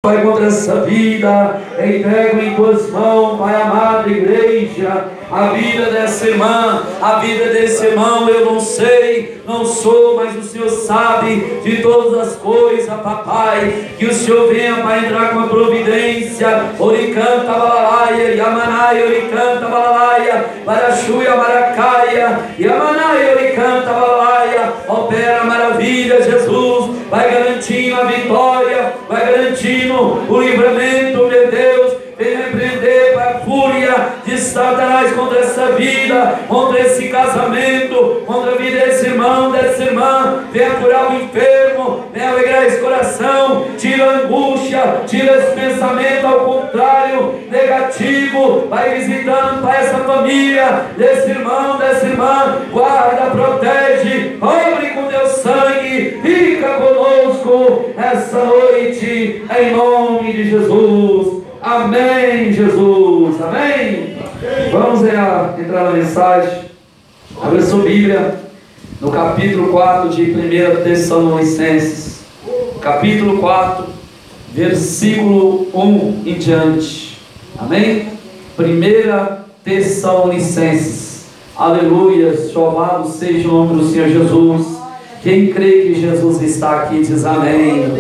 Pai, contra essa vida, entrego em tuas mãos, Pai amado, igreja, a vida dessa irmã, a vida desse irmão. Eu não sei, não sou, mas o Senhor sabe de todas as coisas, papai. Que o Senhor venha para entrar com a providência. Oricanta balalaia, Yamanai, oricanta balalaia, Barachuia, Maracaia, Yamanai, oricanta balalaia. Opera maravilha, Jesus, vai garantindo a vitória, vai garantindo o livramento, meu Deus. Vem repreender para a fúria de Satanás contra essa vida, contra esse casamento, contra a vida desse irmão, dessa irmã. Venha curar o enfermo, venha alegrar esse coração, tira a angústia, tira esse pensamento ao contrário, negativo. Vai visitando para essa família, desse irmão, dessa irmã. Guarda, protege, cobre com teu sangue, fica conosco essa noite, em nome de Jesus. Amém, Jesus, amém. Vamos entrar na mensagem. Abra sua Bíblia no capítulo 4 de 1 Tessalonicenses, capítulo 4, versículo 1 em diante. Amém? 1 Tessalonicenses. Aleluia, louvado seja o nome do Senhor Jesus. Quem crê que Jesus está aqui diz amém.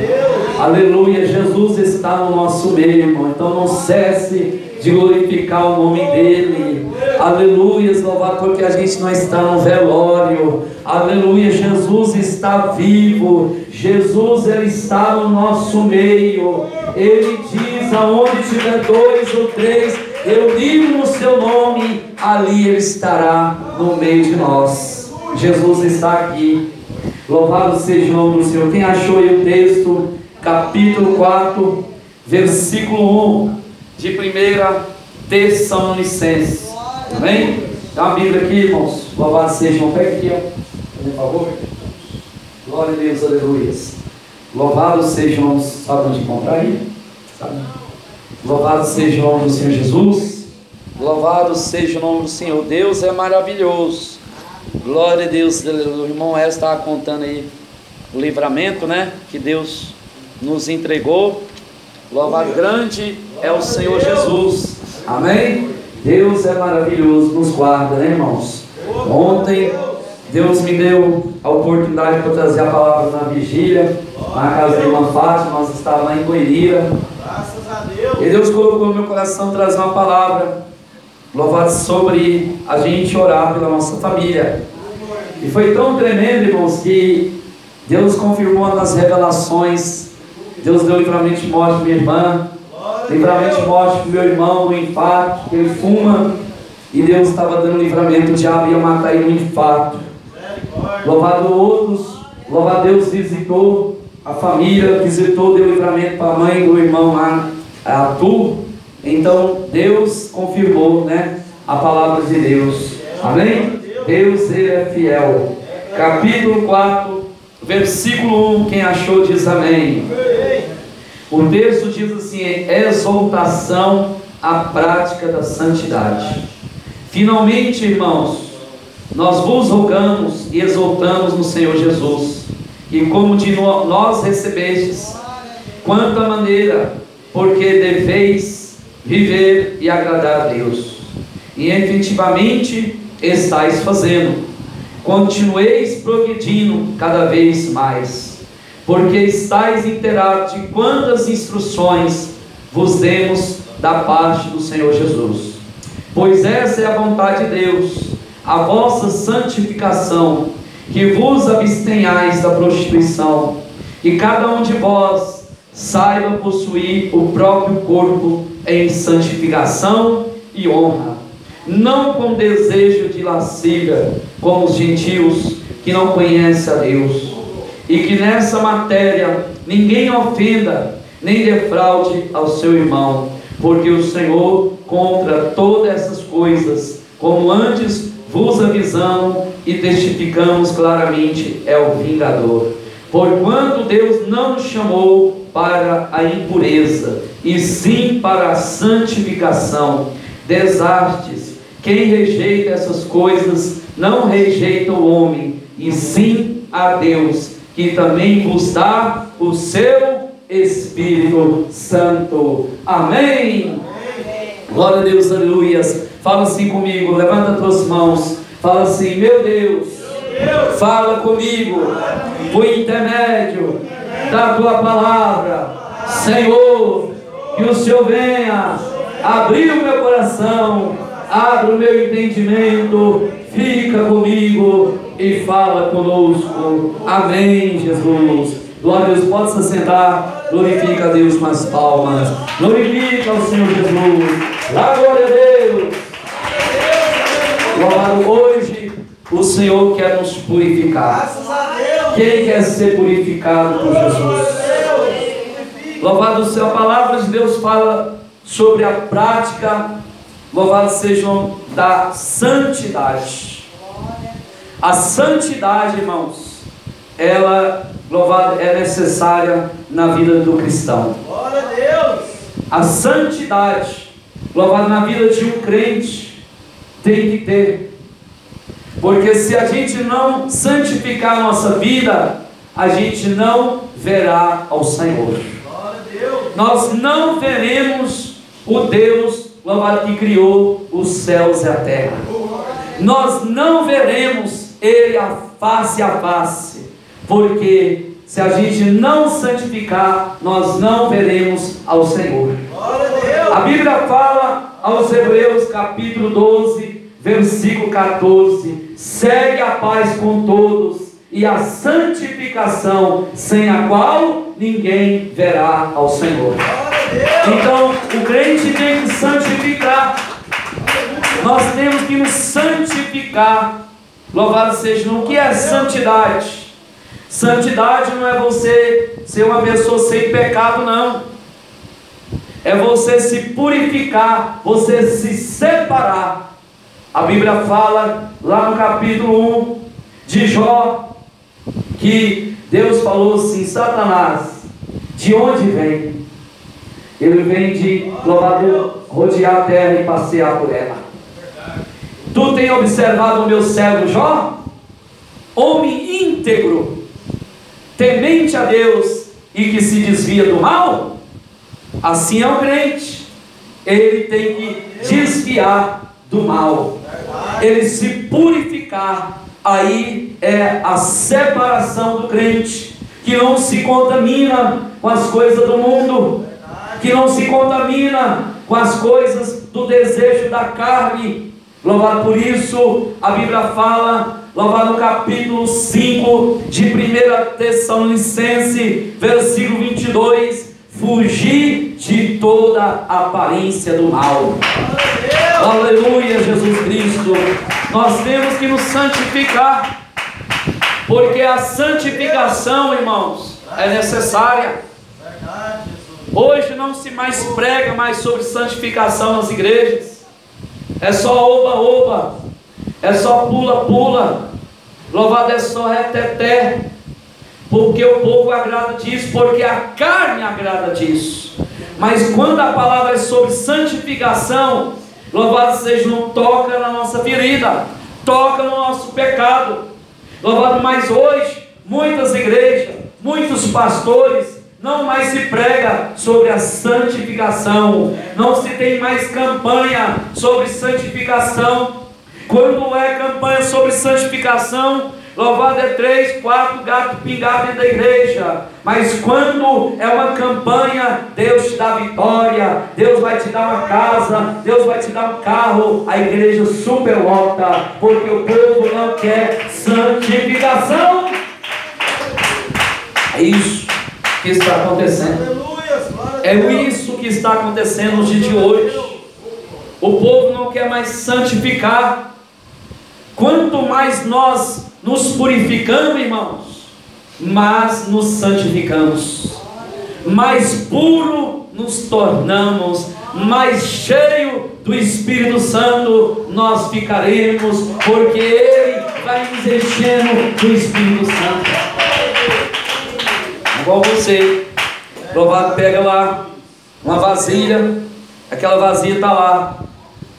Aleluia, Jesus está no nosso meio, irmão. Então não cesse de glorificar o nome dele. Aleluia, louvado porque a gente não está no velório. Aleluia, Jesus está vivo. Jesus, ele está no nosso meio. Ele diz: aonde tiver 2 ou 3 reunidos no seu nome, ali ele estará no meio de nós. Jesus está aqui. Louvado seja o nome do Senhor. Quem achou aí o texto? Capítulo 4, versículo 1 de 1 Tessalonicenses. Amém? Dá uma Bíblia aqui, irmãos. Louvado seja o irmão. Pega aqui, ó, por favor. Glória a Deus, aleluia. Louvado seja o nome. Sabe onde encontrar aí? Sabe? Louvado seja o nome do Senhor Jesus. Louvado seja o nome do Senhor. Deus é maravilhoso. Glória a Deus. O irmão Ezra estava contando aí o livramento, né? Que Deus nos entregou. Louvado grande é o Senhor Jesus. Amém? Deus é maravilhoso, nos guarda, né, irmãos? Ontem Deus me deu a oportunidade para trazer a palavra na vigília, na casa da irmã Fátima. Nós estávamos lá em Goiânia. Graças a Deus. E Deus colocou no meu coração trazer uma palavra, louvado, sobre a gente orar pela nossa família. E foi tão tremendo, irmãos, que Deus confirmou nas revelações. Deus deu livramento de morte para minha irmã, livramento de morte para o meu irmão no infarto, que ele fuma, e Deus estava dando livramento, o diabo ia matar ele no infarto. Louvado outros, louvado Deus, visitou a família, visitou, deu livramento para a mãe do irmão lá, Arthur. Então Deus confirmou, né, a palavra de Deus. Amém? Deus, ele é fiel. Capítulo 4, versículo 1, quem achou diz amém. O texto diz assim: exaltação à prática da santidade. Finalmente, irmãos, nós vos rogamos e exaltamos no Senhor Jesus, que como de nós recebestes, quanta maneira, porque deveis viver e agradar a Deus, e efetivamente estáis fazendo. Continueis progredindo cada vez mais, porque estáis inteirados de quantas instruções vos demos da parte do Senhor Jesus. Pois essa é a vontade de Deus, a vossa santificação, que vos abstenhais da prostituição, que cada um de vós saiba possuir o próprio corpo em santificação e honra, não com desejo de lascívia, como os gentios que não conhecem a Deus, e que nessa matéria ninguém ofenda, nem defraude ao seu irmão, porque o Senhor contra todas essas coisas, como antes vos avisamos e testificamos claramente, é o vingador. Porquanto Deus não nos chamou para a impureza, e sim para a santificação. Desastes, quem rejeita essas coisas não rejeita o homem, e sim a Deus, que também vos dá o seu Espírito Santo. Amém. Glória a Deus, aleluias. Fala assim comigo, levanta as tuas mãos. Fala assim: meu Deus, fala comigo por intermédio da tua palavra. Senhor, que o Senhor venha abrir o meu coração, abre o meu entendimento, fica comigo e fala conosco. Amém, Jesus. Glória a Deus, pode se sentar. Glorifica a Deus com as palmas. Glorifica ao Senhor Jesus. Lá, glória a Deus. Louvado, hoje o Senhor quer nos purificar. Quem quer ser purificado por Jesus? Louvado seja a palavra de Deus, fala sobre a prática, louvado sejam, da santidade. A santidade, irmãos, ela, louvado, é necessária na vida do cristão. Glória a Deus. A santidade, louvado, na vida de um crente tem que ter, porque se a gente não santificar a nossa vida, a gente não verá ao Senhor. Nós não veremos o Deus, louvado, que criou os céus e a terra. Nós não veremos Ele a face, porque se a gente não santificar, nós não veremos ao Senhor. A Bíblia fala aos Hebreus capítulo 12, versículo 14: segue a paz com todos e a santificação, sem a qual ninguém verá ao Senhor. Então o crente tem que santificar. Nós temos que nos santificar. Louvado seja. O que é santidade? Santidade não é você ser uma pessoa sem pecado, não. É você se purificar, você se separar. A Bíblia fala lá no capítulo 1 de Jó, que Deus falou assim: Satanás, de onde vem? Ele vem de, louvado, rodear a terra e passear por ela. Tu tem observado o meu servo Jó? Homem íntegro, temente a Deus e que se desvia do mal? Assim é o crente. Ele tem que desviar do mal, ele se purificar. Aí é a separação do crente, que não se contamina com as coisas do mundo, que não se contamina com as coisas do desejo da carne. Louvado por isso, a Bíblia fala, louvado no capítulo 5 de 1 Tessalonicenses, versículo 22, fugir de toda aparência do mal. Aleluia, Jesus Cristo. Nós temos que nos santificar, porque a santificação, irmãos, é necessária. Hoje não se mais prega mais sobre santificação nas igrejas. É só oba-oba, é só pula-pula, louvado é só reteté, porque o povo agrada disso, porque a carne agrada disso. Mas quando a palavra é sobre santificação, louvado seja, não toca na nossa ferida, toca no nosso pecado. Louvado, mas hoje muitas igrejas, muitos pastores, não mais se prega sobre a santificação, não se tem mais campanha sobre santificação. Quando é campanha sobre santificação, louvado é 3, 4 gatos pingados dentro da igreja. Mas quando é uma campanha, Deus te dá vitória, Deus vai te dar uma casa, Deus vai te dar um carro, a igreja superlota, porque o povo não quer santificação. É isso que está acontecendo. É isso que está acontecendo nos dias de hoje. O povo não quer mais santificar. Quanto mais nós nos purificamos, irmãos, mais nos santificamos, mais puro nos tornamos, mais cheio do Espírito Santo nós ficaremos, porque Ele vai nos enchendo do Espírito Santo. Igual você, louvado, pega lá uma vasilha, aquela vasilha está lá,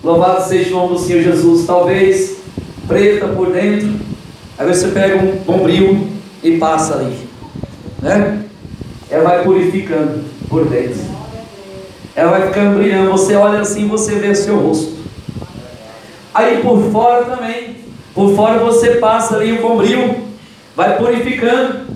louvado seja o nome do Senhor Jesus, talvez preta por dentro. Aí você pega um bombril e passa ali, né? ela vai purificando por dentro. Ela vai ficando brilhando. Você olha assim, você vê seu rosto. Aí por fora também. Por fora você passa ali o bombril, vai purificando.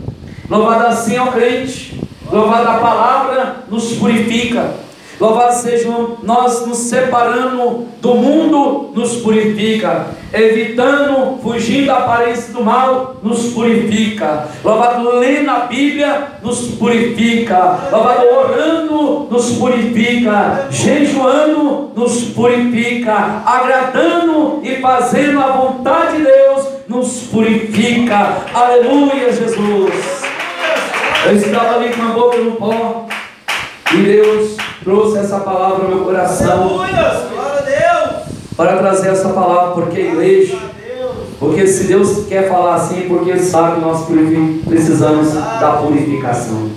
Louvado assim ao crente. Louvado a palavra nos purifica. Louvado seja nós nos separando do mundo, nos purifica. Evitando, fugindo da aparência do mal, nos purifica. Louvado lendo a Bíblia, nos purifica. Louvado orando, nos purifica. Jejuando, nos purifica. Agradando e fazendo a vontade de Deus, nos purifica. Aleluia, Jesus. Eu estava ali com a boca no pó e Deus trouxe essa palavra no meu coração. Para trazer essa palavra, porque a igreja, porque se Deus quer falar assim, porque Ele sabe que nós precisamos da purificação.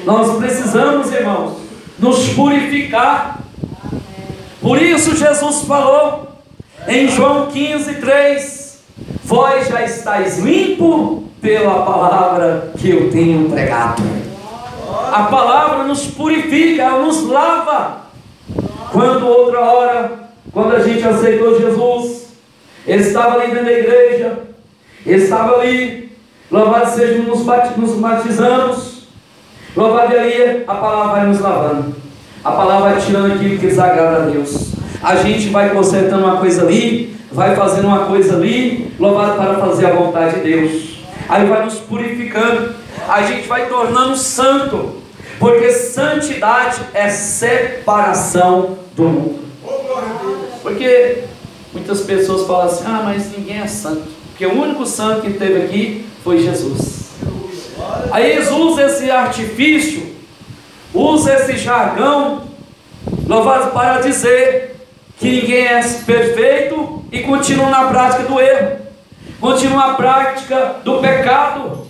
Nós precisamos, irmãos, nos purificar. Por isso Jesus falou em João 15:3: vós já estáis limpo pela palavra que eu tenho pregado. A palavra nos purifica, ela nos lava. Quando outra hora, quando a gente aceitou Jesus, Ele estava ali dentro da igreja, Ele estava ali, louvado seja, nos batizamos, louvado ali, a palavra vai nos lavando, a palavra vai tirando aquilo que desagrada a Deus. A gente vai consertando uma coisa ali, vai fazendo uma coisa ali, louvado para fazer a vontade de Deus. Aí vai nos purificando, a gente vai tornando santo, porque santidade é separação do mundo. Porque muitas pessoas falam assim: ah, mas ninguém é santo, porque o único santo que teve aqui foi Jesus. Aí eles usam esse artifício, usa esse jargão, louvado, para dizer que ninguém é perfeito e continua na prática do erro, continua na prática do pecado.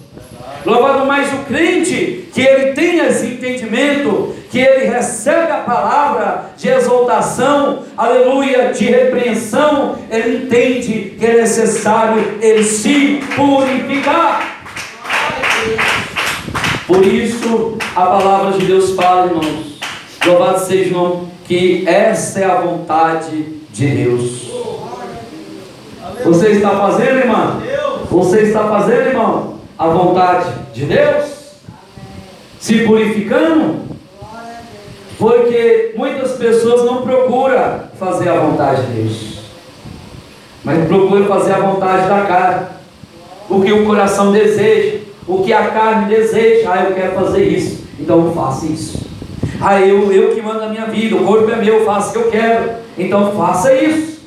Louvado mais o crente, que ele tem esse entendimento, que ele recebe a palavra de exaltação, aleluia, de repreensão, ele entende que é necessário ele se purificar. Por isso a palavra de Deus fala, irmãos, louvado seja, que essa é a vontade de Deus. Você está fazendo, irmão? Você está fazendo, irmão, a vontade de Deus? Se purificando? Porque muitas pessoas não procuram fazer a vontade de Deus, mas procuram fazer a vontade da carne, o que o coração deseja, o que a carne deseja. Ah, eu quero fazer isso, então eu faço isso. Ah, eu que mando a minha vida, o corpo é meu, eu faço o que eu quero, então faça isso.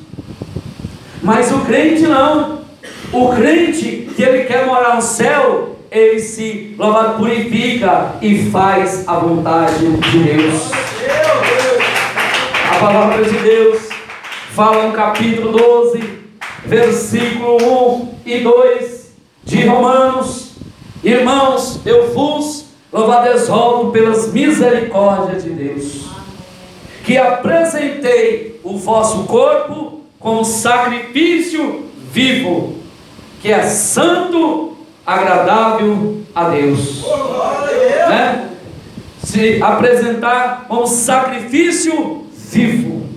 Mas o crente não. O crente, que ele quer morar no céu, ele se, louvado, purifica e faz a vontade de Deus. A palavra de Deus fala no capítulo 12, versículo 1 e 2 de Romanos: irmãos, eu vos, louvado, exalto pelas misericórdias de Deus, que apresentei o vosso corpo como sacrifício vivo, que é santo, agradável a Deus. Né? Se apresentar como sacrifício vivo,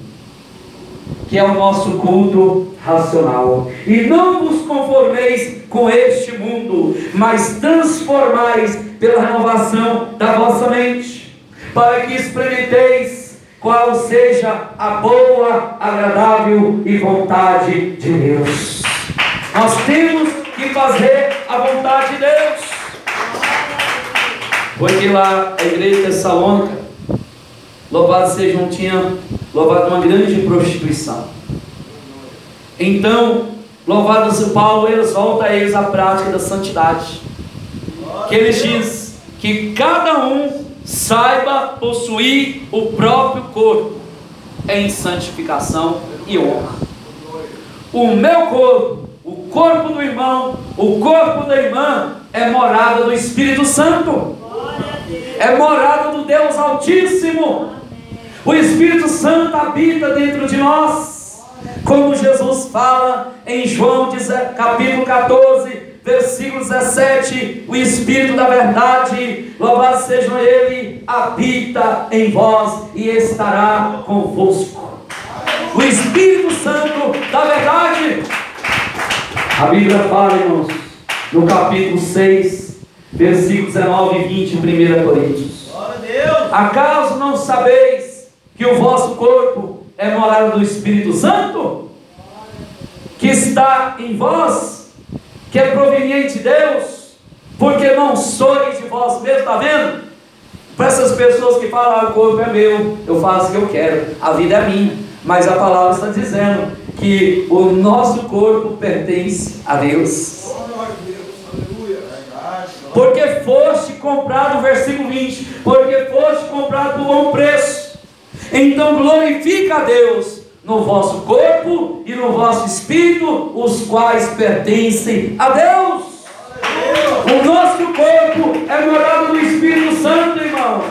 que é o nosso culto racional. E não vos conformeis com este mundo, mas transformais pela renovação da vossa mente, para que experimenteis qual seja a boa, agradável e vontade de Deus. Nós temos que fazer a vontade de Deus. Porque lá a igreja de Tessalônica, louvado seja, não tinha, louvado, uma grande prostituição. Então, louvado seja, Paulo exalta a eles a prática da santidade, que ele diz que cada um saiba possuir o próprio corpo em santificação e honra. O meu corpo, o corpo do irmão, o corpo da irmã é morada do Espírito Santo, é morada do Deus Altíssimo. O Espírito Santo habita dentro de nós, como Jesus fala em João capítulo 14, versículo 17: o Espírito da verdade, louvado seja Ele, habita em vós e estará convosco. O Espírito Santo da verdade. A Bíblia fala, irmãos, no capítulo 6, versículos 19 e 20, 1 Coríntios: acaso não sabeis que o vosso corpo é morada do Espírito Santo, que está em vós, que é proveniente de Deus, porque não sois de vós mesmos? Está vendo? Para essas pessoas que falam, o corpo é meu, eu faço o que eu quero, a vida é minha. Mas a palavra está dizendo que o nosso corpo pertence a Deus. Porque foste comprado, versículo 20, porque foste comprado por bom preço. Então glorifica a Deus no vosso corpo e no vosso espírito, os quais pertencem a Deus. O nosso corpo é morada do Espírito Santo, irmãos.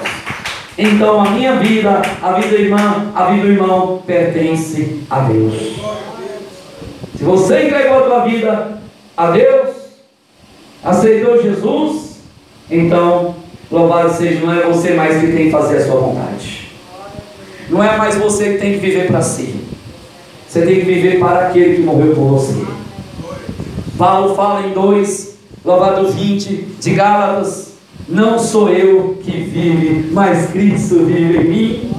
Então a minha vida, a vida da irmã, a vida do irmão pertence a Deus. Se você entregou a tua vida a Deus, aceitou Jesus, então louvado seja, não é você mais que tem que fazer a sua vontade. Não é mais você que tem que viver para si. Você tem que viver para aquele que morreu por você. Paulo fala em 2, louvado 20 de Gálatas: não sou eu que vive, mas Cristo vive em mim.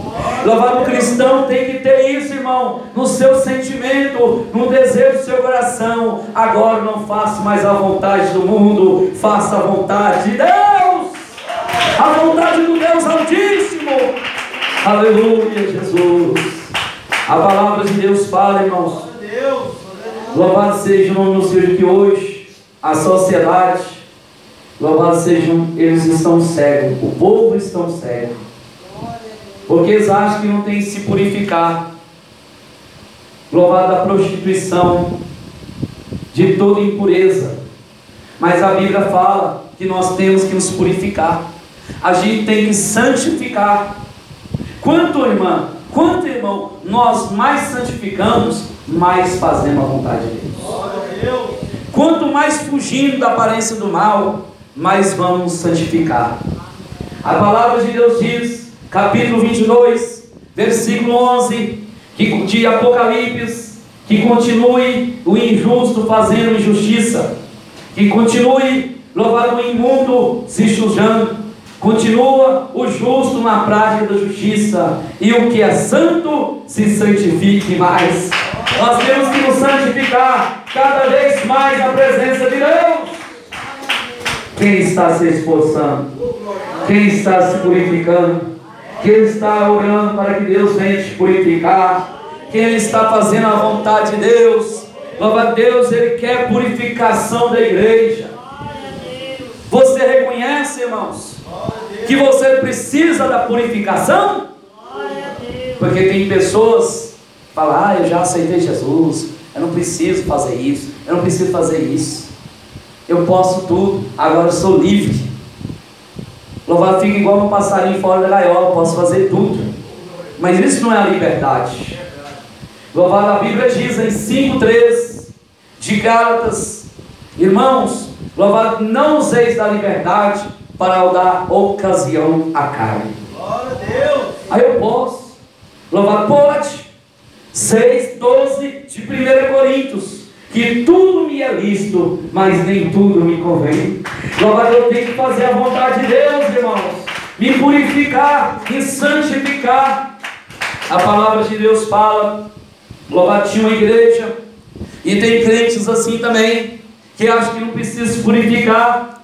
Louvado cristão tem que ter isso, irmão, no seu sentimento, no desejo do seu coração. Agora não faço mais a vontade do mundo, faça a vontade de Deus, a vontade do Deus Altíssimo. Aleluia, Jesus. A palavra de Deus fala, irmãos. Louvado seja o nome do Senhor, que hoje a sociedade, louvado sejam, eles estão cegos, o povo está cego, porque eles acham que não tem que se purificar. Louvado a prostituição, de toda impureza. Mas a Bíblia fala que nós temos que nos purificar, a gente tem que santificar. Quanto irmão, nós mais santificamos, mais fazemos a vontade de Deus. Quanto mais fugindo da aparência do mal, mais vamos santificar. A palavra de Deus diz, capítulo 22, versículo 11, que de Apocalipse, que continue o injusto fazendo injustiça, que continue, louvado, o imundo se sujando, continua o justo na prática da justiça, e o que é santo se santifique mais. Nós temos que nos santificar cada vez mais na presença de Deus. Quem está se esforçando? Quem está se purificando? Quem está orando para que Deus venha te purificar? Quem está fazendo a vontade de Deus? Louva a Deus, Ele quer purificação da igreja. Você reconhece, irmãos, que você precisa da purificação? Porque tem pessoas que falam, eu já aceitei Jesus, eu não preciso fazer isso, eu não preciso fazer isso, eu posso tudo, agora eu sou livre. Louvado, fica igual um passarinho fora da gaiola, posso fazer tudo. Mas isso não é a liberdade. Louvado, a Bíblia diz em 5,3 de Gálatas: irmãos, louvado, não useis da liberdade para dar ocasião à carne. Glória a Deus. Aí eu posso. Louvado, pode. 6,12 de 1 Coríntios: que tudo me é lícito, mas nem tudo me convém. Louvado, eu tenho que fazer a vontade de Deus, irmãos, me purificar, me santificar. A palavra de Deus fala, louvado, tinha uma igreja, e tem crentes assim também, que acham que não precisa se purificar.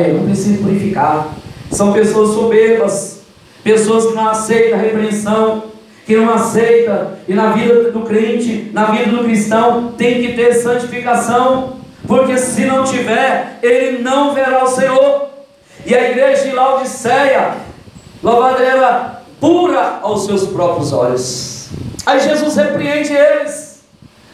Eu não preciso purificar. São pessoas soberbas, pessoas que não aceitam a repreensão, que não aceita. E na vida do crente, na vida do cristão, tem que ter santificação, porque se não tiver, ele não verá o Senhor. E a igreja de Laodiceia, louvado, era pura aos seus próprios olhos. Aí Jesus repreende eles,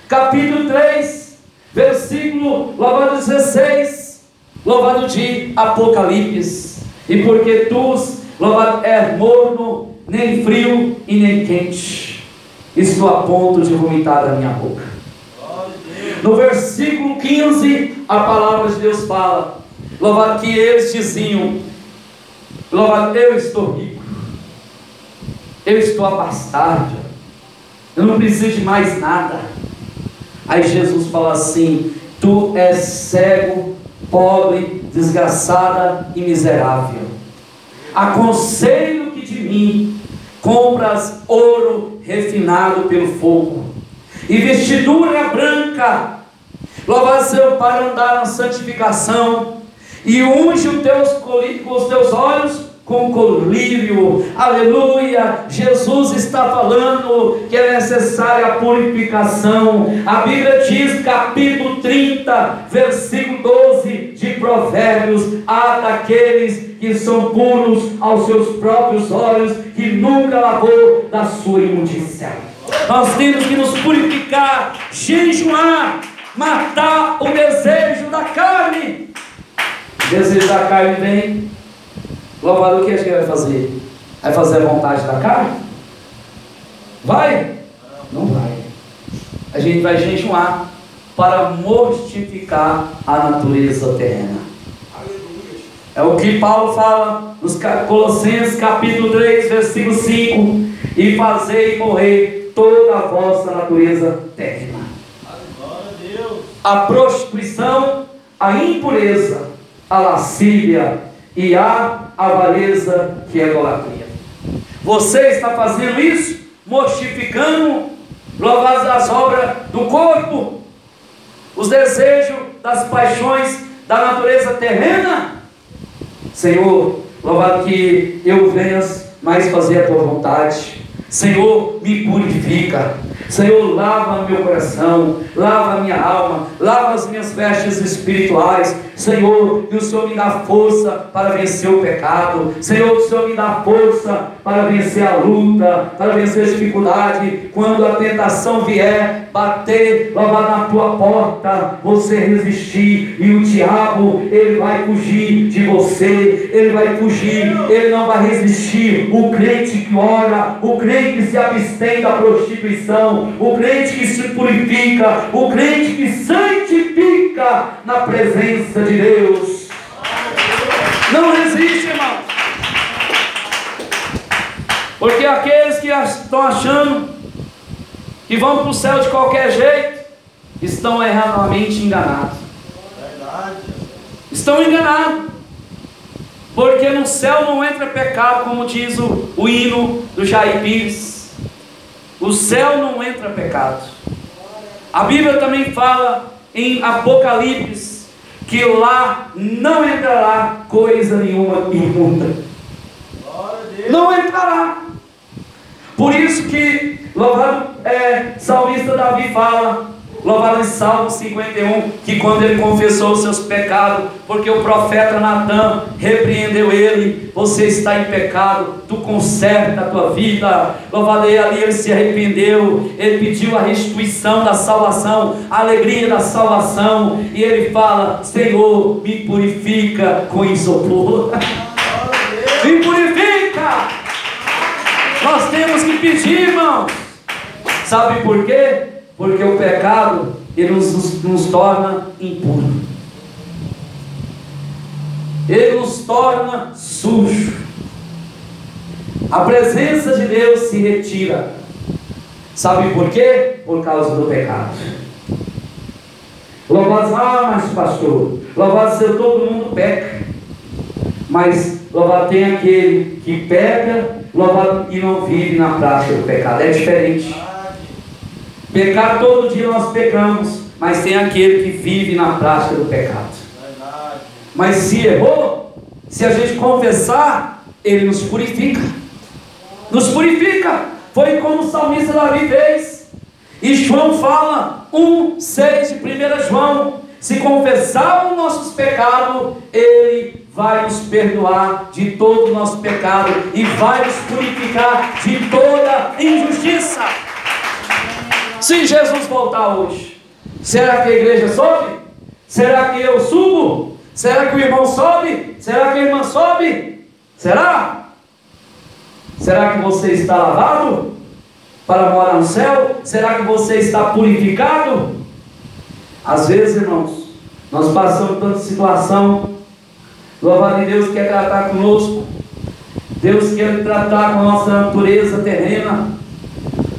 capítulo 3, versículo, louvado, 16, louvado, de Apocalipse: e porque tu, louvado, és morno, nem frio e nem quente, estou a ponto de vomitar da minha boca. No versículo 15, a palavra de Deus fala: louvado que eles diziam, louvado, eu estou rico, eu estou abastado, eu não preciso de mais nada. Aí Jesus fala assim: tu és cego, pobre, desgraçada e miserável. Aconselho que de mim compras ouro refinado pelo fogo e vestidura branca, louvado seja o Pai, andar na santificação, e unge os teus olhos com colírio. Aleluia. Jesus está falando que é necessária a purificação. A Bíblia diz, capítulo 30, versículo 12 de Provérbios: há daqueles que são puros aos seus próprios olhos, que nunca lavou da sua imundícia. Nós temos que nos purificar, jejuar, matar o desejo da carne. O desejo da carne vem, louvado, o que a gente vai fazer? Vai fazer a vontade da carne? Vai? Não vai. A gente vai jejuar para mortificar a natureza terrena. É o que Paulo fala nos Colossenses capítulo 3, versículo 5: e fazei morrer toda a vossa natureza terrena. A prostituição, a impureza, a lascívia e a avareza, que é idolatria. Você está fazendo isso, mortificando, louvado as obras do corpo, os desejos, das paixões da natureza terrena? Senhor, louvado que eu venha mais fazer a tua vontade. Senhor, me purifica. Senhor, lava meu coração, lava minha alma, lava as minhas vestes espirituais. Senhor, que o Senhor me dá força para vencer o pecado. Senhor, que o Senhor me dá força para vencer a luta, para vencer a dificuldade. Quando a tentação vier bater, louvado, na tua porta, você resistir, e o diabo, ele vai fugir de você, ele vai fugir, ele não vai resistir. O crente que ora, o crente que se abstém da prostituição, o crente que se purifica, o crente que santifica na presença de Deus, não resiste, irmão. Porque aqueles que estão achando que vão para o céu de qualquer jeito, estão erradamente enganados. Estão enganados. Porque no céu não entra pecado, como diz o hino do Jair Pires. O céu não entra pecado. A Bíblia também fala em Apocalipse que lá não entrará coisa nenhuma imunda. Não entrará. Por isso que, louvado, salmista Davi fala, louvado em Salmo 51, que quando ele confessou os seus pecados, porque o profeta Natan repreendeu ele: você está em pecado, tu conserta a tua vida. Louvado, ali ele se arrependeu, ele pediu a restituição da salvação, a alegria da salvação, e ele fala: Senhor, me purifica com isopor. Me purifica. Nós temos que pedir, irmãos. Sabe por quê? Porque o pecado, ele nos torna impuros. Ele nos torna sujos. A presença de Deus se retira. Sabe por quê? Por causa do pecado. Louvado, mas pastor, louvado seja, todo mundo peca. Mas louvado tem aquele que peca, louvado, e não vive na prática do pecado. É diferente. Pecar, todo dia nós pecamos, mas tem aquele que vive na prática do pecado. Mas se errou, se a gente confessar, ele nos purifica. Nos purifica. Foi como o salmista Davi fez. E João fala, 1:6 de 1 João: se confessarmos nossos pecados, ele vai nos perdoar de todo o nosso pecado e vai nos purificar de toda injustiça. Se Jesus voltar hoje, será que a igreja sobe? Será que eu subo? Será que o irmão sobe? Será que a irmã sobe? Será? Será que você está lavado para morar no céu? Será que você está purificado? Às vezes, irmãos, nós passamos tanta situação. Louvado em Deus quer tratar conosco. Deus quer tratar com a nossa natureza terrena,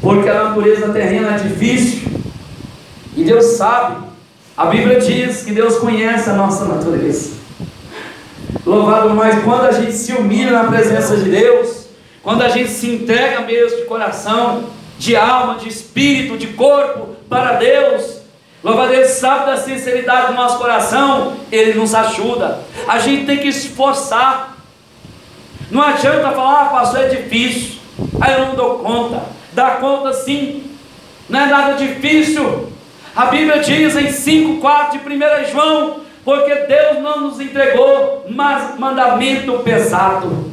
porque a natureza terrena é difícil. E Deus sabe. A Bíblia diz que Deus conhece a nossa natureza. Louvado, mas quando a gente se humilha na presença de Deus, quando a gente se entrega mesmo de coração, de alma, de espírito, de corpo para Deus, louvado, Ele sabe da sinceridade do nosso coração, Ele nos ajuda. A gente tem que se esforçar. Não adianta falar, pastor, é difícil, aí eu não dou conta. Dá conta sim, não é nada difícil. A Bíblia diz em 5,4 de 1 João, porque Deus não nos entregou mandamento pesado,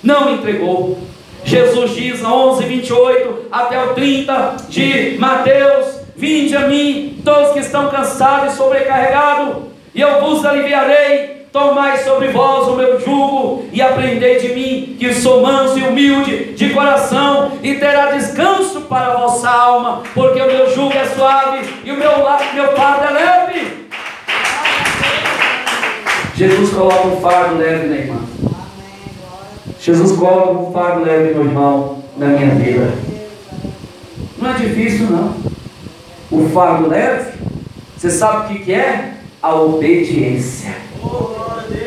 não entregou. Jesus diz na 11:28 até o 30 de Mateus: vinde a mim, todos que estão cansados e sobrecarregados, e eu vos aliviarei. Tomai sobre vós o meu jugo e aprendei de mim, que sou manso e humilde de coração, e terá descanso para a vossa alma, porque o meu jugo é suave e o meu fardo é leve. Jesus coloca um fardo leve na irmã. Jesus coloca um fardo leve no irmão, na minha vida. Não é difícil não. O fardo leve, você sabe o que é? A obediência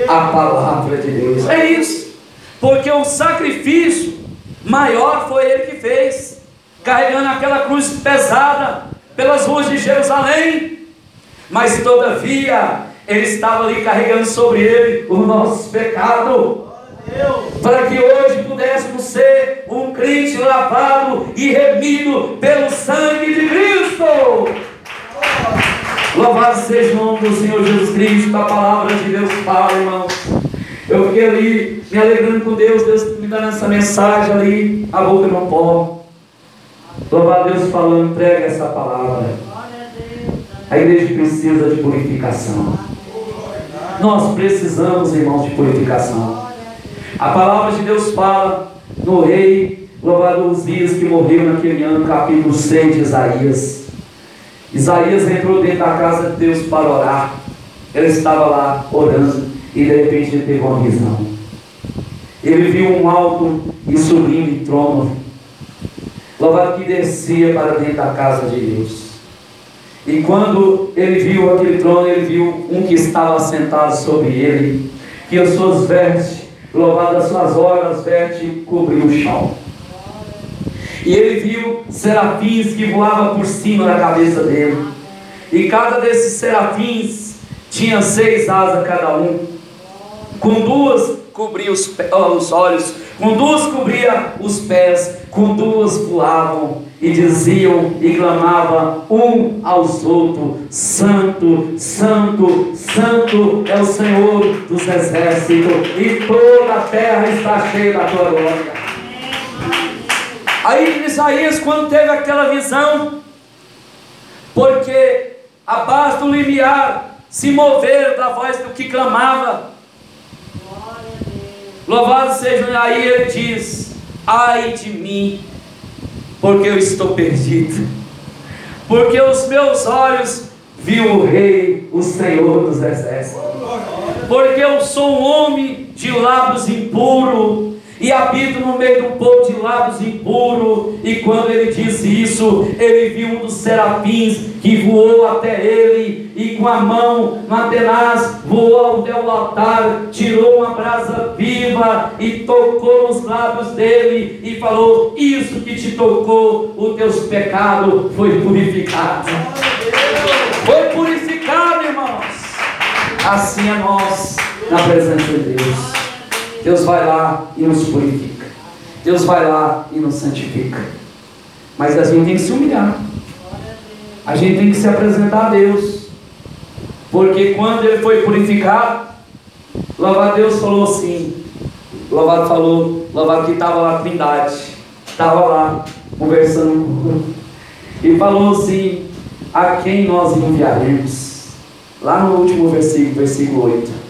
à palavra de Deus. É isso. Porque o sacrifício maior foi Ele que fez, carregando aquela cruz pesada pelas ruas de Jerusalém. Mas todavia Ele estava ali carregando sobre Ele o nosso pecado, para que hoje pudéssemos ser um crente lavado e remido pelo sangue de Cristo. Louvado seja o nome do Senhor Jesus Cristo. A palavra de Deus fala, irmãos. Eu fiquei ali me alegrando com Deus, Deus me dando essa mensagem ali, a boca não pode. Louvado Deus falando, entrega essa palavra. A igreja precisa de purificação. Nós precisamos, irmãos, de purificação. A palavra de Deus fala no rei, louvado Uzias, que morreu naquele ano, capítulo 6 de Isaías. Isaías entrou dentro da casa de Deus para orar. Ele estava lá orando e de repente ele teve uma visão. Ele viu um alto e sublime trono, louvado, que descia para dentro da casa de Deus. E quando ele viu aquele trono, ele viu um que estava sentado sobre ele, que as suas vestes, louvado, as suas orlas vestes, cobriu o chão. E ele viu serafins que voavam por cima da cabeça dele. E cada desses serafins tinha 6 asas cada um. Com 2 cobria os olhos, com 2 cobria os pés, com 2 voavam e diziam e clamavam um aos outros: Santo, Santo, Santo é o Senhor dos exércitos, e toda a terra está cheia da tua glória. Aí Isaías, quando teve aquela visão, porque a base do limiar se moveram da voz do que clamava, louvado seja, aí ele diz: ai de mim, porque eu estou perdido, porque os meus olhos viu o Rei, o Senhor dos exércitos, porque eu sou um homem de lábios impuros, e habito no meio de um povo de lábios impuros. E quando ele disse isso, ele viu um dos serafins que voou até ele, e com a mão tenaz voou até o altar, tirou uma brasa viva e tocou nos lábios dele e falou: isso que te tocou, os teus pecados foi purificado. Foi purificado, irmãos. Assim é nós na presença de Deus. Deus vai lá e nos purifica. Deus vai lá e nos santifica. Mas a gente tem que se humilhar. A gente tem que se apresentar a Deus. Porque quando ele foi purificado, louvado Deus falou assim, louvado falou, louvado que estava lá a Trindade, estava lá conversando e falou assim: a quem nós enviaremos? Lá no último versículo, versículo 8.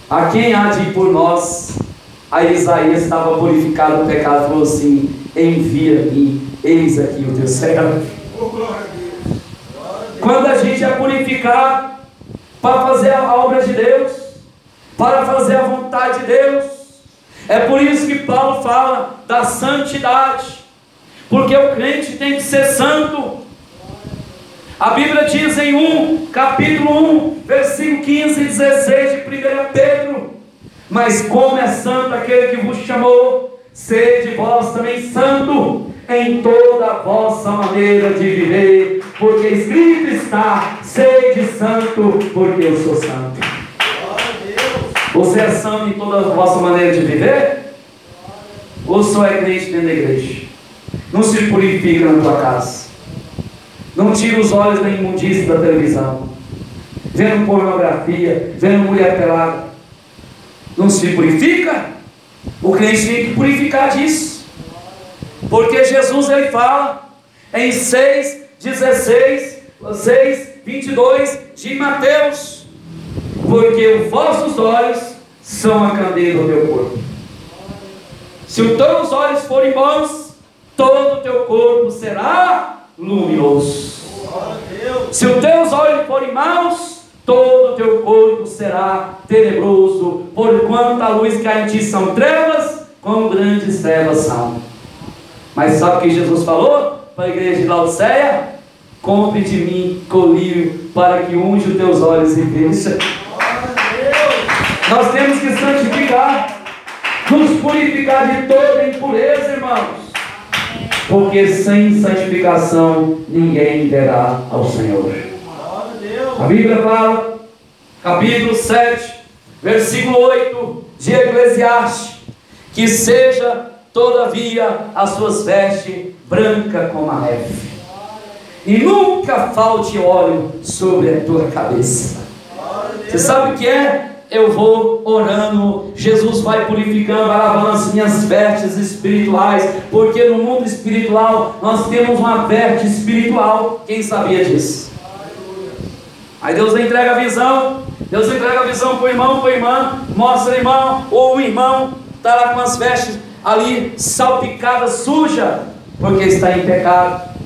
A quem há de ir por nós? Aí Isaías estava purificado do pecado e falou assim: envia-me, eis aqui o teu servo. Quando a gente é purificado para fazer a obra de Deus, para fazer a vontade de Deus, é por isso que Paulo fala da santidade, porque o crente tem que ser santo. A Bíblia diz em capítulo 1, versículo 15 e 16 de 1 Pedro: mas como é santo aquele que vos chamou, sede vós também santo em toda a vossa maneira de viver, porque escrito está: sede santo, porque eu sou santo. Você é santo em toda a vossa maneira de viver? Ou só é crente dentro da igreja? Não se purifica na tua casa, não tira os olhos da imundícia da televisão, vendo pornografia, vendo mulher pelada, não se purifica? O crente tem que purificar disso, porque Jesus ele fala em 6:22 de Mateus: porque os vossos olhos são a candeia do teu corpo. Se os teus olhos forem bons, todo o teu corpo será luminoso. Se os teus olhos forem maus, todo o teu corpo será tenebroso. Porquanto a luz que há em ti são trevas, quão grandes trevas são. Mas sabe o que Jesus falou para a igreja de Laodiceia? Compre de mim colírio, para que unja os teus olhos e veja. Nós temos que santificar, nos purificar de toda impureza, irmãos, porque sem santificação ninguém verá ao Senhor. A Bíblia fala, capítulo 7, versículo 8 de Eclesiastes, que seja todavia as suas vestes branca como a neve, e nunca falte óleo sobre a tua cabeça. Você sabe o que é? Eu vou orando, Jesus vai purificando, vai lavando as minhas vestes espirituais, porque no mundo espiritual nós temos uma veste espiritual. Quem sabia disso? Aí Deus entrega a visão, Deus entrega a visão para o irmão, para a irmã, mostra o irmão, ou o irmão está lá com as vestes ali salpicadas, suja, porque está em pecado.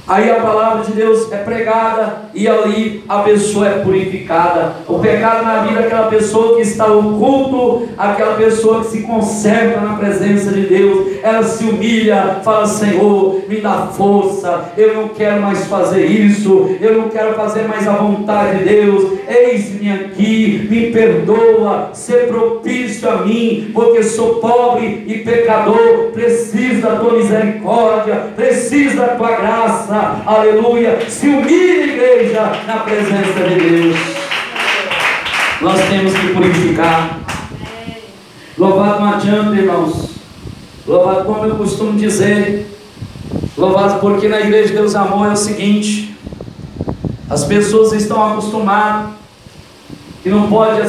Aí a palavra de Deus é pregada e ali a pessoa é purificada. O pecado na vida daquela pessoa que está oculto, aquela pessoa que se conserva na presença de Deus, ela se humilha, fala: Senhor, me dá força, eu não quero mais fazer isso, eu não quero fazer mais a vontade de Deus, eis-me aqui, me perdoa, ser propício a mim, porque sou pobre e pecador, preciso da tua misericórdia, preciso da tua graça. Aleluia. Se humilhe, igreja, na presença de Deus. Nós temos que purificar. Louvado não adianta, irmãos. Louvado, como eu costumo dizer, louvado porque na igreja de Deus Amor é o seguinte: as pessoas estão acostumadas que não pode